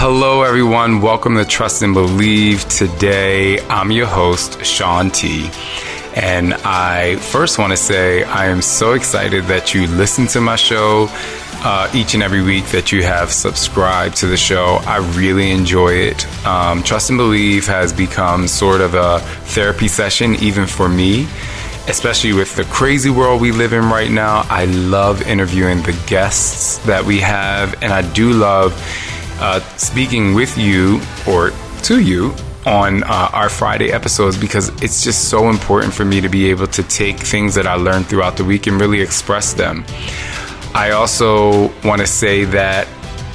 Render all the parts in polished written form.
Hello, everyone. Welcome to Trust and Believe. Today, I'm your host, Shaun T. And I first want to say I am so excited that you listen to my show each and every week, that you have subscribed to the show. I really enjoy it. Trust and Believe has become sort of a therapy session, even for me, especially with the crazy world we live in right now. I love interviewing the guests that we have, and I do love speaking with you or to you on our Friday episodes, because it's just so important for me to be able to take things that I learned throughout the week and really express them. I also want to say that,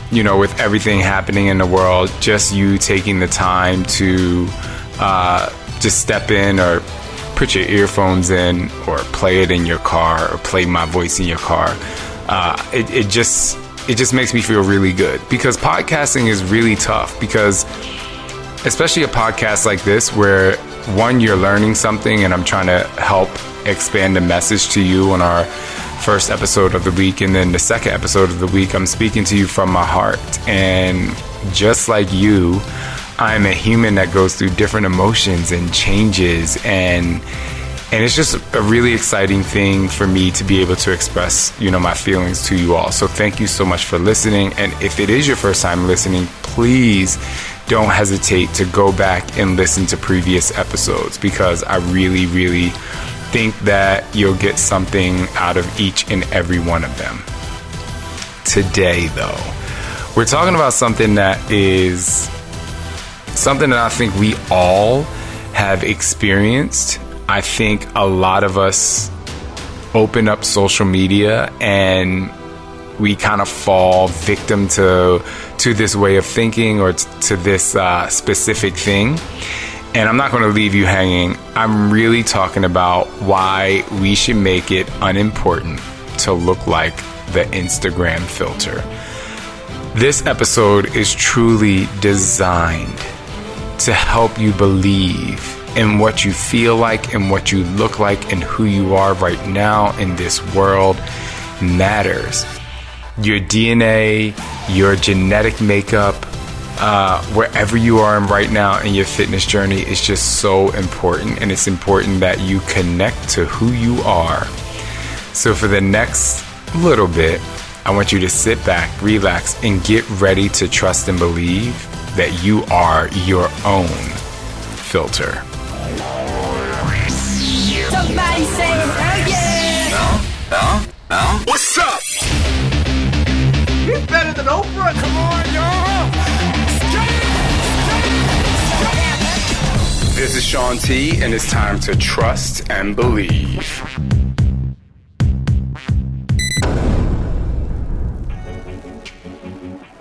you know, with everything happening in the world, just you taking the time to just step in or put your earphones in or play it in your car or play my voice in your car, it just makes me feel really good, because podcasting is really tough, because especially a podcast like this where, one, you're learning something and I'm trying to help expand the message to you on our first episode of the week, and then the second episode of the week, I'm speaking to you from my heart. And just like you, I'm a human that goes through different emotions and changes, and it's just a really exciting thing for me to be able to express, you know, my feelings to you all. So thank you so much for listening. And if it is your first time listening, please don't hesitate to go back and listen to previous episodes, because I really, really think that you'll get something out of each and every one of them. Today, though, we're talking about something that I think we all have experienced. I think a lot of us open up social media and we kind of fall victim to this way of thinking, or to this specific thing. And I'm not going to leave you hanging. I'm really talking about why we should make it unimportant to look like the Instagram filter. This episode is truly designed to help you believe in what you feel like and what you look like and who you are right now in this world matters. Your DNA, your genetic makeup, wherever you are right now in your fitness journey is just so important. And it's important that you connect to who you are. So for the next little bit, I want you to sit back, relax, and get ready to trust and believe that you are your own filter. Somebody say, oh yeah! No? What's up? He's better than Oprah. Come on, y'all. This is Shaun T, and it's time to trust and believe.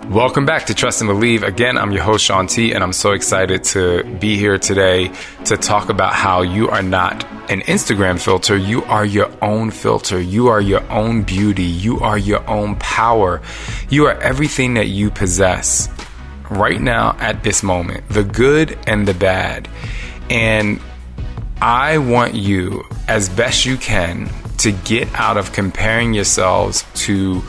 Welcome back to Trust and Believe. Again, I'm your host, Shaun T, and I'm so excited to be here today to talk about how you are not an Instagram filter. You are your own filter. You are your own beauty. You are your own power. You are everything that you possess right now at this moment, the good and the bad. And I want you, as best you can, to get out of comparing yourselves to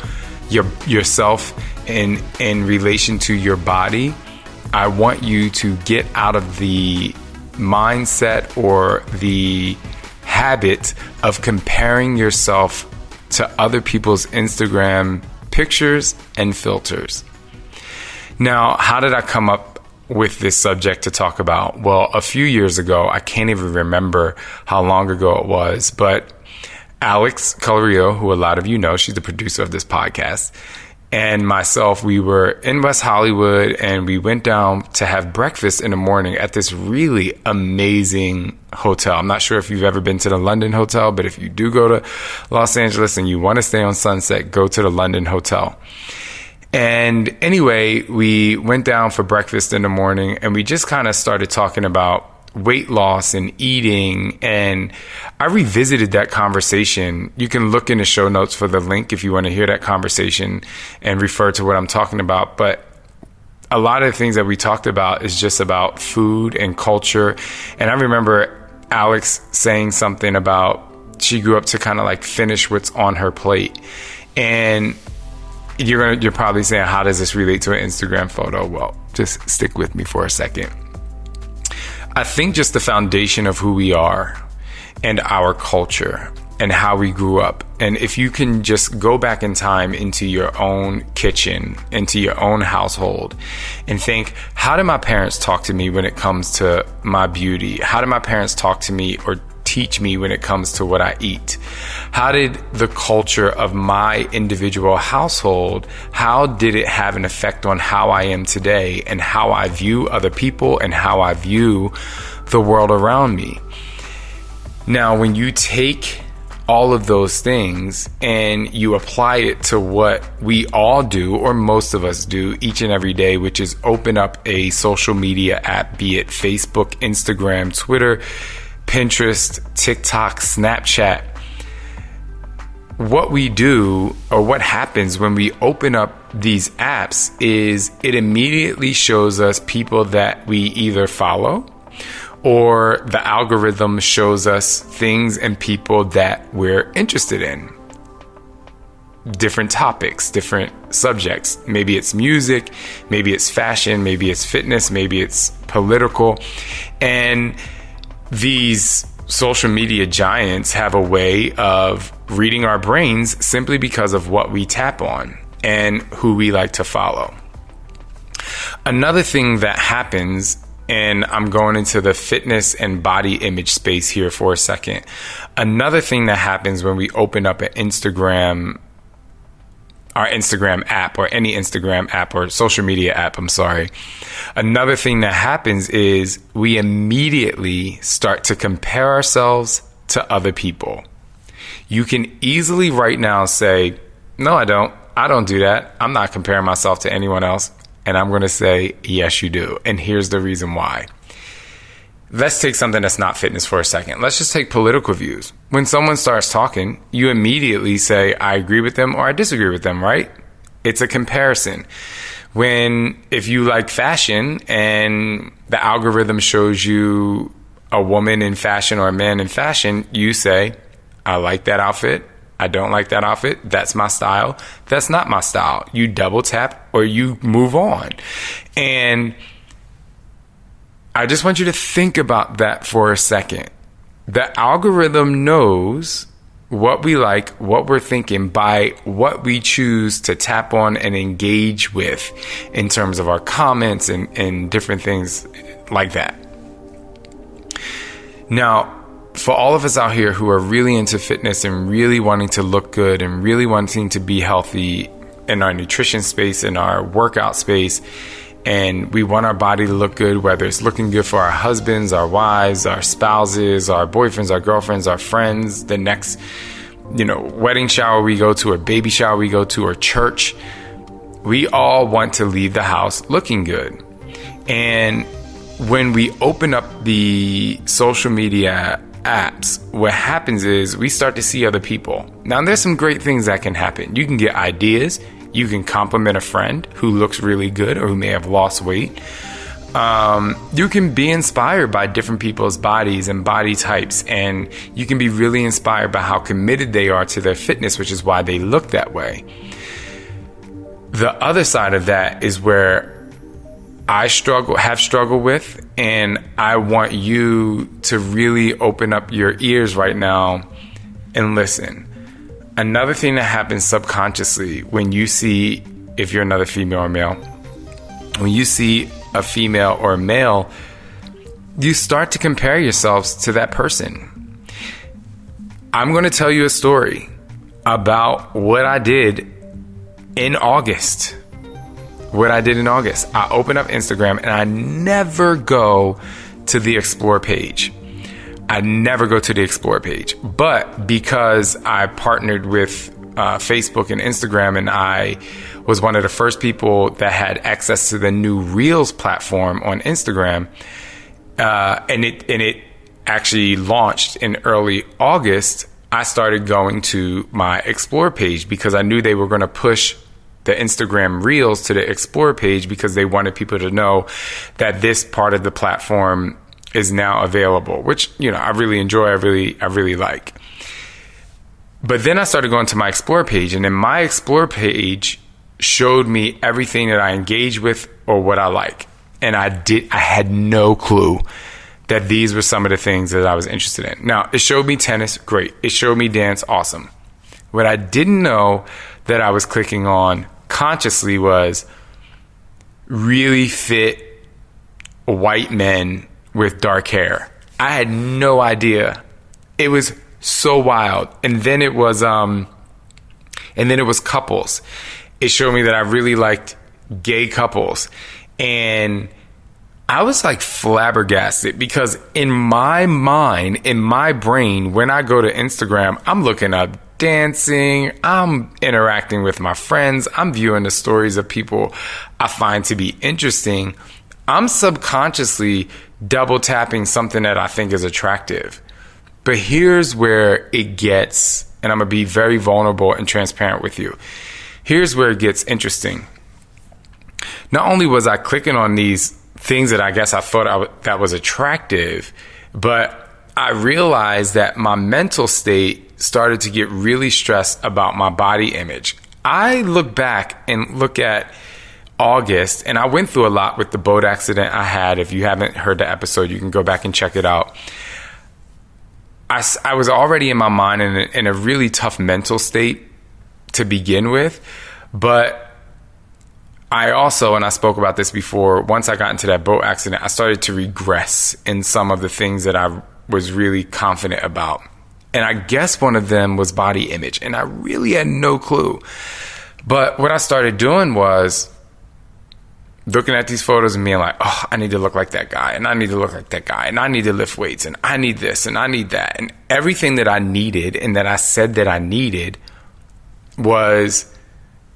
yourself in relation to your body. I want you to get out of the mindset or the habit of comparing yourself to other people's Instagram pictures and filters. Now, how did I come up with this subject to talk about? Well, a few years ago, I can't even remember how long ago it was, but Alex Colorio, who a lot of you know, she's the producer of this podcast, and myself, we were in West Hollywood, and we went down to have breakfast in the morning at this really amazing hotel. I'm not sure if you've ever been to the London Hotel, but if you do go to Los Angeles and you want to stay on Sunset, go to the London Hotel. And anyway, we went down for breakfast in the morning, and we just kind of started talking about weight loss and eating, and I revisited that conversation. You can look in the show notes for the link if you want to hear that conversation and refer to what I'm talking about. But a lot of the things that we talked about is just about food and culture. And I remember Alex saying something about she grew up to kind of like finish what's on her plate. And you're probably saying, how does this relate to an Instagram photo? Well, just stick with me for a second. I think just the foundation of who we are and our culture and how we grew up. And if you can just go back in time into your own kitchen, into your own household, and think, how did my parents talk to me when it comes to my beauty? How did my parents talk to me or teach me when it comes to what I eat? How did the culture of my individual household, how did it have an effect on how I am today and how I view other people and how I view the world around me? Now, when you take all of those things and you apply it to what we all do, or most of us do each and every day, which is open up a social media app, be it Facebook, Instagram, Twitter, Pinterest, TikTok, Snapchat. What we do, or what happens when we open up these apps, is it immediately shows us people that we either follow, or the algorithm shows us things and people that we're interested in. Different topics, different subjects. Maybe it's music, maybe it's fashion, maybe it's fitness, maybe it's political. And these social media giants have a way of reading our brains simply because of what we tap on and who we like to follow. Another thing that happens, and I'm going into the fitness and body image space here for a second. Another thing that happens when we open up an Instagram, our Instagram app, or any Instagram app or social media app, another thing that happens is we immediately start to compare ourselves to other people. You can easily right now say, no, I don't do that. I'm not comparing myself to anyone else. And I'm going to say, yes, you do. And here's the reason why. Let's take something that's not fitness for a second. Let's just take political views. When someone starts talking, you immediately say, I agree with them or I disagree with them, right? It's a comparison. If you like fashion and the algorithm shows you a woman in fashion or a man in fashion, you say, I like that outfit. I don't like that outfit. That's my style. That's not my style. You double tap or you move on. And I just want you to think about that for a second. The algorithm knows what we like, what we're thinking by what we choose to tap on and engage with in terms of our comments and different things like that. Now, for all of us out here who are really into fitness and really wanting to look good and really wanting to be healthy in our nutrition space, in our workout space, and we want our body to look good, whether it's looking good for our husbands, our wives, our spouses, our boyfriends, our girlfriends, our friends, the next, wedding shower we go to, or baby shower we go to, or church, we all want to leave the house looking good. And when we open up the social media apps, what happens is we start to see other people. Now, there's some great things that can happen. You can get ideas. You can compliment a friend who looks really good or who may have lost weight. You can be inspired by different people's bodies and body types, and you can be really inspired by how committed they are to their fitness, which is why they look that way. The other side of that is where I have struggled with, and I want you to really open up your ears right now and listen. Another thing that happens subconsciously when you see, if you're another female or male, when you see a female or a male, you start to compare yourselves to that person. I'm going to tell you a story about what I did in August. I open up Instagram and I never go to the explore page. But because I partnered with Facebook and Instagram, and I was one of the first people that had access to the new Reels platform on Instagram, and it actually launched in early August, I started going to my explore page because I knew they were going to push the Instagram Reels to the Explore page because they wanted people to know that this part of the platform is now available, which, I really enjoy. I really like. But then I started going to my Explore page, and in my Explore page, showed me everything that I engage with or what I like. And I had no clue that these were some of the things that I was interested in. Now, it showed me tennis, great. It showed me dance, awesome. What I didn't know that I was clicking on consciously was really fit white men with dark hair. I had no idea. It was so wild. And then it was couples. It showed me that I really liked gay couples. And I was like flabbergasted because in my mind, in my brain, when I go to Instagram, I'm looking up dancing, I'm interacting with my friends, I'm viewing the stories of people I find to be interesting. I'm subconsciously double tapping something that I think is attractive. But here's where it gets, and I'm going to be very vulnerable and transparent with you. Here's where it gets interesting. Not only was I clicking on these things that I guess I thought that was attractive, but I realized that my mental state started to get really stressed about my body image. I look back and look at August, and I went through a lot with the boat accident I had. If you haven't heard the episode, you can go back and check it out. I was already in my mind in a really tough mental state to begin with, but I also, and I spoke about this before, once I got into that boat accident, I started to regress in some of the things that I was really confident about. And I guess one of them was body image, and I really had no clue. But what I started doing was looking at these photos and being like, oh, I need to look like that guy, and I need to look like that guy, and I need to lift weights, and I need this, and I need that. And everything that I needed and that I said that I needed was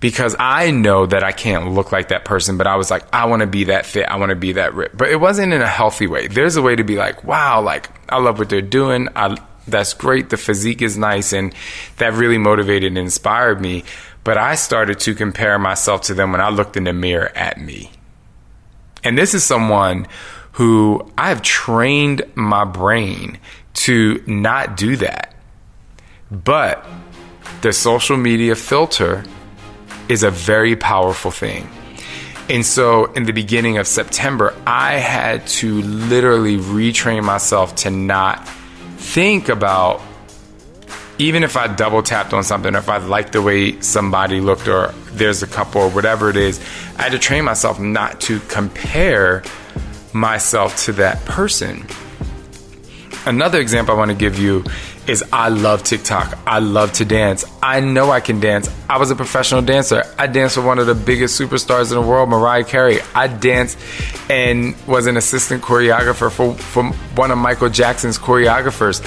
because I know that I can't look like that person, but I was like, I want to be that fit. I want to be that ripped. But it wasn't in a healthy way. There's a way to be like, wow, like, I love what they're doing. That's great. The physique is nice. And that really motivated and inspired me. But I started to compare myself to them when I looked in the mirror at me. And this is someone who I have trained my brain to not do that. But the social media filter is a very powerful thing. And so in the beginning of September, I had to literally retrain myself to not think about, even if I double tapped on something, or if I liked the way somebody looked, or there's a couple, or whatever it is, I had to train myself not to compare myself to that person. Another example I want to give you is I love TikTok. I love to dance. I know I can dance. I was a professional dancer. I danced with one of the biggest superstars in the world, Mariah Carey. I danced and was an assistant choreographer for one of Michael Jackson's choreographers.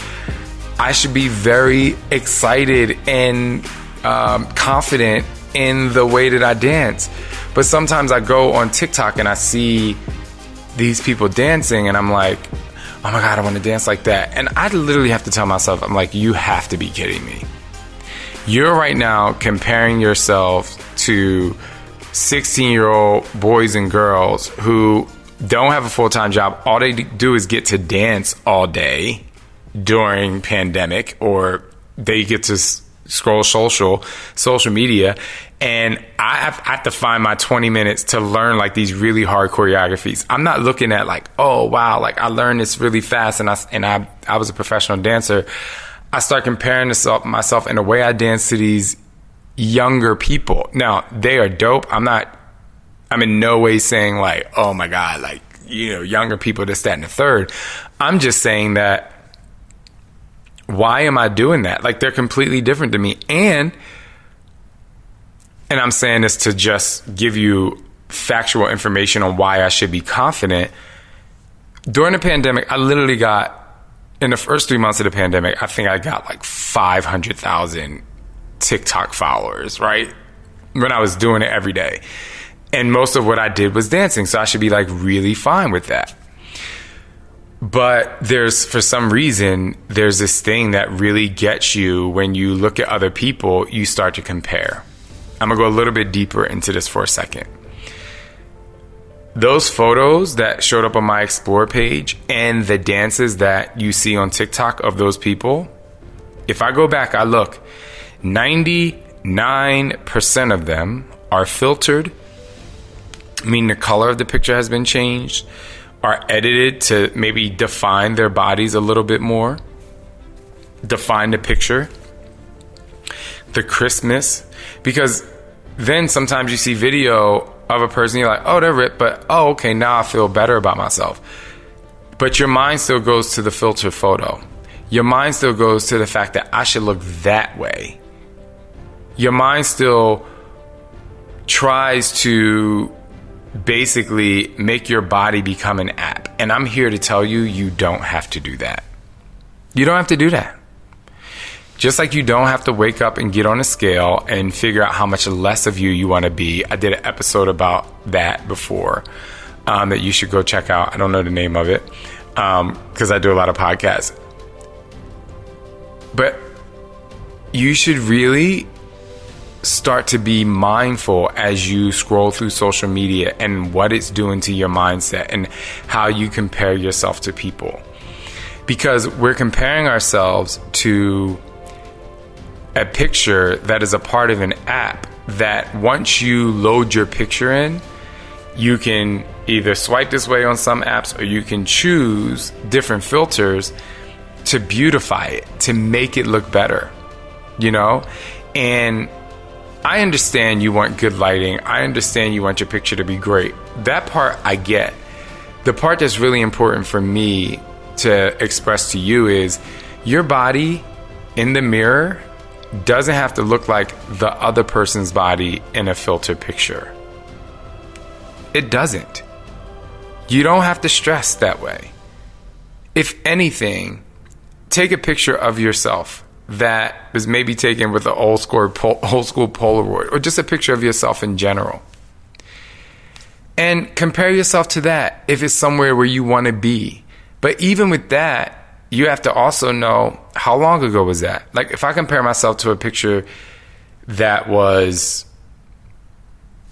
I should be very excited and confident in the way that I dance. But sometimes I go on TikTok and I see these people dancing and I'm like, oh my God, I want to dance like that. And I literally have to tell myself, I'm like, you have to be kidding me. You're right now comparing yourself to 16-year-old boys and girls who don't have a full-time job. All they do is get to dance all day during pandemic, or they get to scroll social media, and I have to find my 20 minutes to learn like these really hard choreographies. I'm not looking at like, oh wow, like I learned this really fast and I was a professional dancer. I start comparing myself in the way I dance to these younger people. Now, they are dope. I'm in no way saying like, oh my God, like, you know, younger people, this, that, and the third. I'm just saying that, why am I doing that? Like, they're completely different to me. And I'm saying this to just give you factual information on why I should be confident. During the pandemic, I literally got, in the first 3 months of the pandemic, I think I got like 500,000 TikTok followers, right? When I was doing it every day. And most of what I did was dancing. So I should be like really fine with that. But for some reason, there's this thing that really gets you when you look at other people, you start to compare. I'm going to go a little bit deeper into this for a second. Those photos that showed up on my Explore page and the dances that you see on TikTok of those people, if I go back, I look, 99% of them are filtered, meaning the color of the picture has been changed, are edited to maybe define their bodies a little bit more, define the picture, the crispness. Because then sometimes you see video of a person, you're like, oh, they're ripped, but oh, okay, now I feel better about myself. But your mind still goes to the filter photo. Your mind still goes to the fact that I should look that way. Your mind still tries to basically make your body become an app. And I'm here to tell you, you don't have to do that. You don't have to do that. Just like you don't have to wake up and get on a scale and figure out how much less of you want to be. I did an episode about that before that you should go check out. I don't know the name of it because I do a lot of podcasts. But you should really start to be mindful as you scroll through social media and what it's doing to your mindset and how you compare yourself to people. Because we're comparing ourselves to a picture that is a part of an app that once you load your picture in, you can either swipe this way on some apps or you can choose different filters to beautify it, to make it look better, you know? And I understand you want good lighting. I understand you want your picture to be great. That part I get. The part that's really important for me to express to you is your body in the mirror doesn't have to look like the other person's body in a filtered picture. It doesn't. You don't have to stress that way. If anything, take a picture of yourself that was maybe taken with an old school Polaroid, or just a picture of yourself in general. And compare yourself to that if it's somewhere where you want to be. But even with that, you have to also know, how long ago was that? Like if I compare myself to a picture that was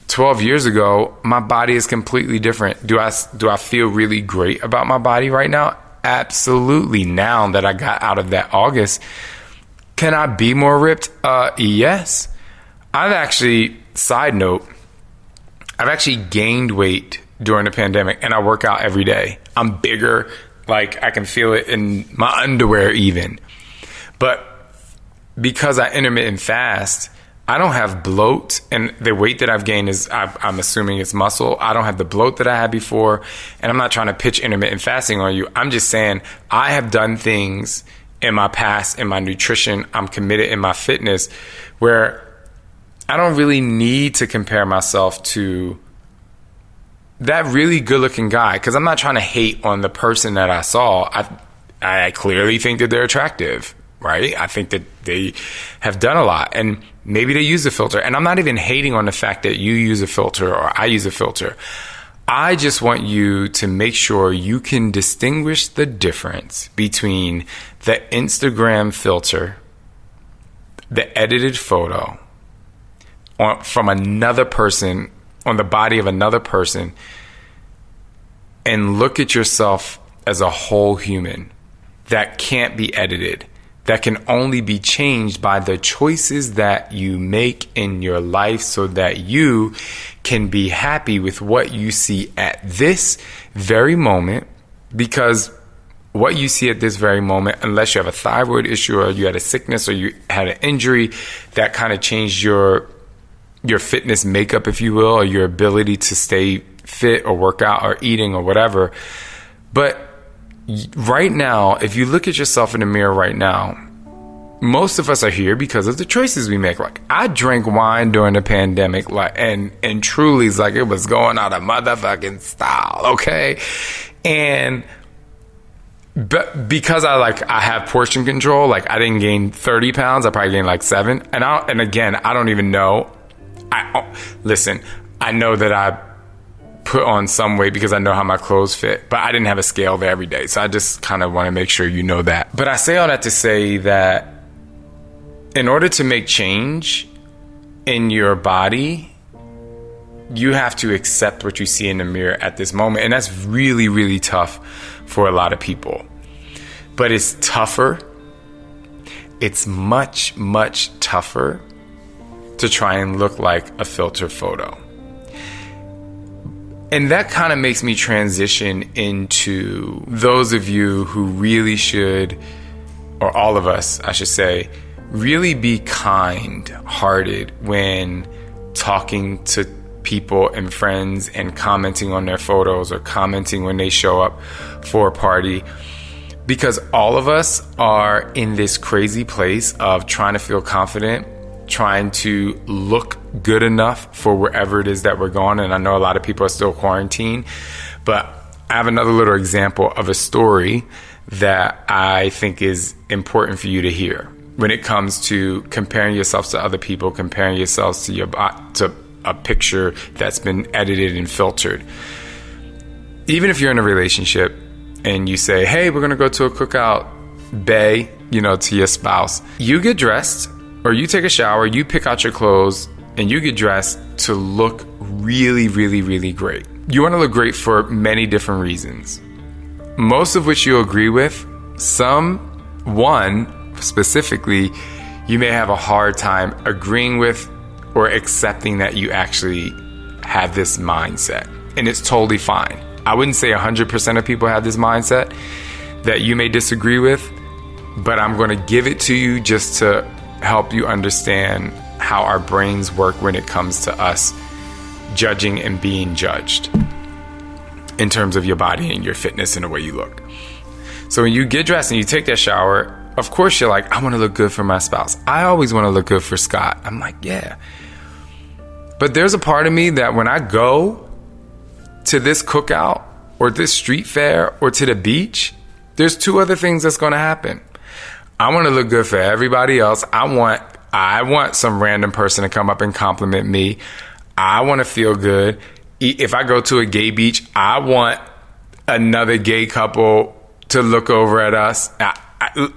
12 years ago, my body is completely different. Do I feel really great about my body right now? Absolutely. Now that I got out of that August, can I be more ripped? Yes. Side note, I've actually gained weight during the pandemic and I work out every day. I'm bigger. Like I can feel it in my underwear even. But because I intermittent fast, I don't have bloat, and the weight that I've gained is, I'm assuming it's muscle. I don't have the bloat that I had before, and I'm not trying to pitch intermittent fasting on you. I'm just saying I have done things in my past, in my nutrition, I'm committed in my fitness, where I don't really need to compare myself to that really good looking guy, because I'm not trying to hate on the person that I saw. I clearly think that they're attractive, right? I think that they have done a lot, and maybe they use a filter. And I'm not even hating on the fact that you use a filter or I use a filter. I just want you to make sure you can distinguish the difference between the Instagram filter, the edited photo from another person, on the body of another person, and look at yourself as a whole human that can't be edited, that can only be changed by the choices that you make in your life so that you can be happy with what you see at this very moment. Because what you see at this very moment, unless you have a thyroid issue or you had a sickness or you had an injury that kind of changed your fitness makeup, if you will, or your ability to stay fit or work out or eating or whatever. But right now, if you look at yourself in the mirror right now, most of us are here because of the choices we make. Like I drank wine during the pandemic, like and truly it's like it was going out of motherfucking style, okay? And but because I have portion control, like I didn't gain 30 pounds, I probably gained like 7. And again, I don't even know. Listen, I know that I put on some weight because I know how my clothes fit, but I didn't have a scale there every day. So I just kind of want to make sure you know that. But I say all that to say that in order to make change in your body, you have to accept what you see in the mirror at this moment. And that's really, really tough for a lot of people. But it's tougher. It's much, much tougher to try and look like a filter photo. And that kind of makes me transition into those of you who really should, or all of us, I should say, really be kind-hearted when talking to people and friends and commenting on their photos or commenting when they show up for a party. Because all of us are in this crazy place of trying to feel confident, trying to look good enough for wherever it is that we're going. And I know a lot of people are still quarantined, but I have another little example of a story that I think is important for you to hear when it comes to comparing yourselves to other people, comparing yourselves to a picture that's been edited and filtered. Even if you're in a relationship and you say, hey, we're going to go to a cookout, bae, to your spouse, you get dressed or you take a shower, you pick out your clothes and you get dressed to look really, really, really great. You want to look great for many different reasons, most of which you'll agree with. One specifically, you may have a hard time agreeing with or accepting that you actually have this mindset. And it's totally fine. I wouldn't say 100% of people have this mindset that you may disagree with, but I'm going to give it to you just to help you understand how our brains work when it comes to us judging and being judged in terms of your body and your fitness and the way you look. So when you get dressed and you take that shower, of course you're like, I want to look good for my spouse. I always want to look good for Scott. I'm like, yeah. But there's a part of me that when I go to this cookout or this street fair or to the beach, there's two other things that's going to happen. I want to look good for everybody else. I want some random person to come up and compliment me. I want to feel good. If I go to a gay beach, I want another gay couple to look over at us.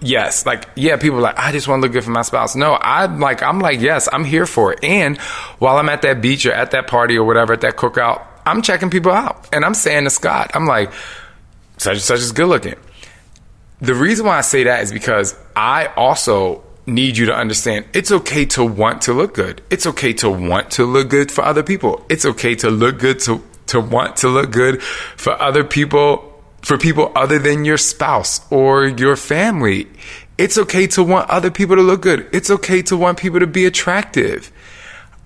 Yes, people are like, I just want to look good for my spouse. No, I'm like, yes, I'm here for it. And while I'm at that beach or at that party or whatever, at that cookout, I'm checking people out. And I'm saying to Scott, I'm like, such and such is good looking. The reason why I say that is because I also need you to understand it's okay to want to look good. It's okay to want to look good for other people. It's okay to look good, to want to look good for other people, for people other than your spouse or your family. It's okay to want other people to look good. It's okay to want people to be attractive.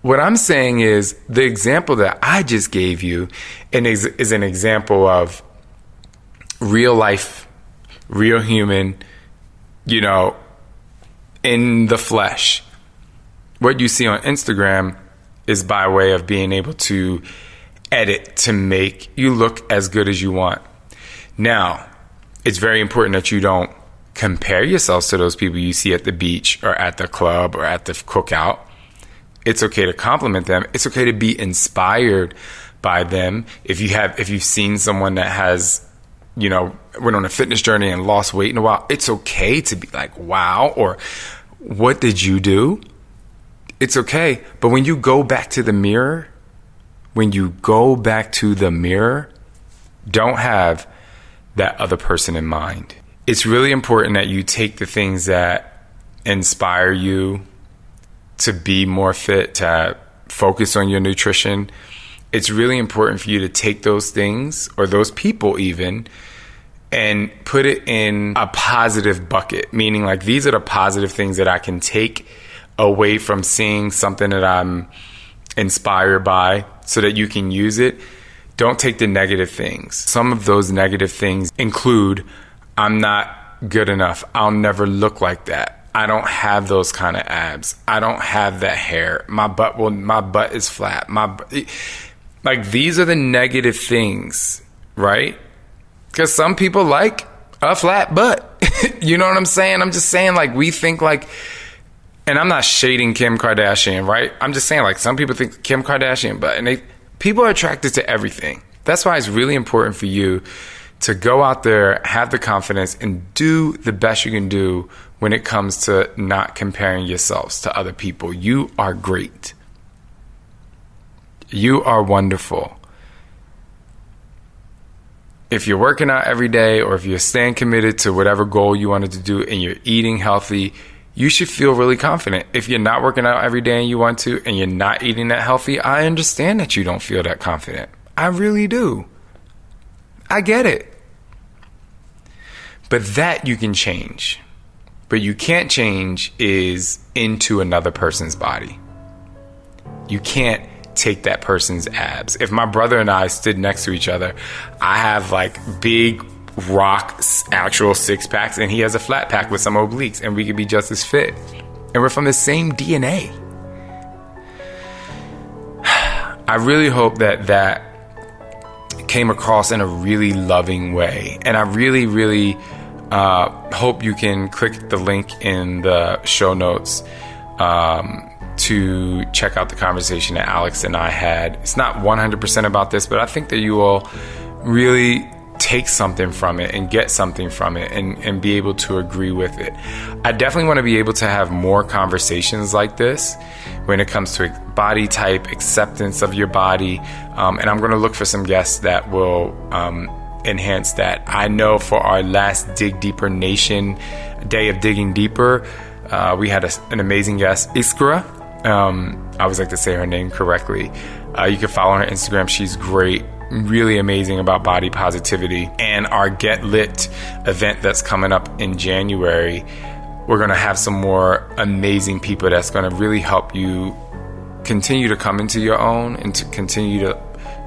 What I'm saying is the example that I just gave you is an example of real life, real human, in the flesh. What you see on Instagram is by way of being able to edit to make you look as good as you want. Now, it's very important that you don't compare yourselves to those people you see at the beach or at the club or at the cookout. It's okay to compliment them. It's okay to be inspired by them. If you've seen someone that has, went on a fitness journey and lost weight in a while, it's okay to be like, wow, or what did you do? It's okay. But when you go back to the mirror, don't have that other person in mind. It's really important that you take the things that inspire you to be more fit, to focus on your nutrition. It's really important for you to take those things, or those people even, and put it in a positive bucket, meaning like these are the positive things that I can take away from seeing something that I'm inspired by so that you can use it. Don't take the negative things. Some of those negative things include, I'm not good enough. I'll never look like that. I don't have those kind of abs. I don't have that hair. My butt is flat. Like these are the negative things, right? Because some people like a flat butt. You know what I'm saying? I'm just saying, like, we think like, and I'm not shading Kim Kardashian, right? I'm just saying, like, some people think Kim Kardashian butt, and people are attracted to everything. That's why it's really important for you to go out there, have the confidence, and do the best you can do when it comes to not comparing yourselves to other people. You are great. You are wonderful. If you're working out every day, or if you're staying committed to whatever goal you wanted to do and you're eating healthy, you should feel really confident. If you're not working out every day and you want to, and you're not eating that healthy, I understand that you don't feel that confident. I really do. I get it. But that you can change. But you can't change is into another person's body. You can't take that person's abs. If my brother and I stood next to each other, I have like big rock actual six packs and he has a flat pack with some obliques, and we could be just as fit, and we're from the same DNA. I really hope that came across in a really loving way, and I really hope you can click the link in the show notes to check out the conversation that Alex and I had. It's not 100% about this, but I think that you will really take something from it and get something from it and be able to agree with it. I definitely want to be able to have more conversations like this when it comes to body type, acceptance of your body, and I'm going to look for some guests that will enhance that. I know for our last Dig Deeper Nation day of digging deeper, we had an amazing guest, Iskra. I always like to say her name correctly. You can follow her on Instagram. She's great, really amazing about body positivity. And our Get Lit event that's coming up in January, we're going to have some more amazing people that's going to really help you continue to come into your own and to continue to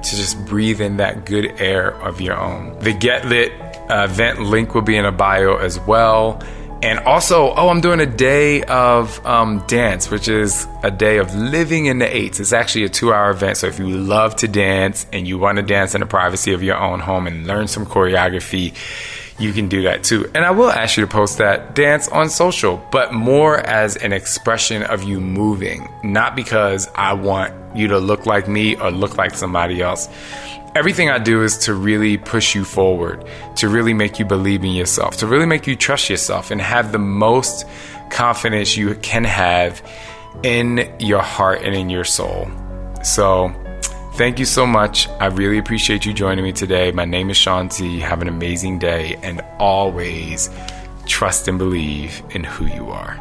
just breathe in that good air of your own. The Get Lit event link will be in a bio as well. And also, I'm doing a day of dance, which is a day of living in the 8s. It's actually a 2-hour event. So if you love to dance and you want to dance in the privacy of your own home and learn some choreography, you can do that too. And I will ask you to post that dance on social, but more as an expression of you moving, not because I want you to look like me or look like somebody else. Everything I do is to really push you forward, to really make you believe in yourself, to really make you trust yourself and have the most confidence you can have in your heart and in your soul. So thank you so much. I really appreciate you joining me today. My name is Shaun T. Have an amazing day, and always trust and believe in who you are.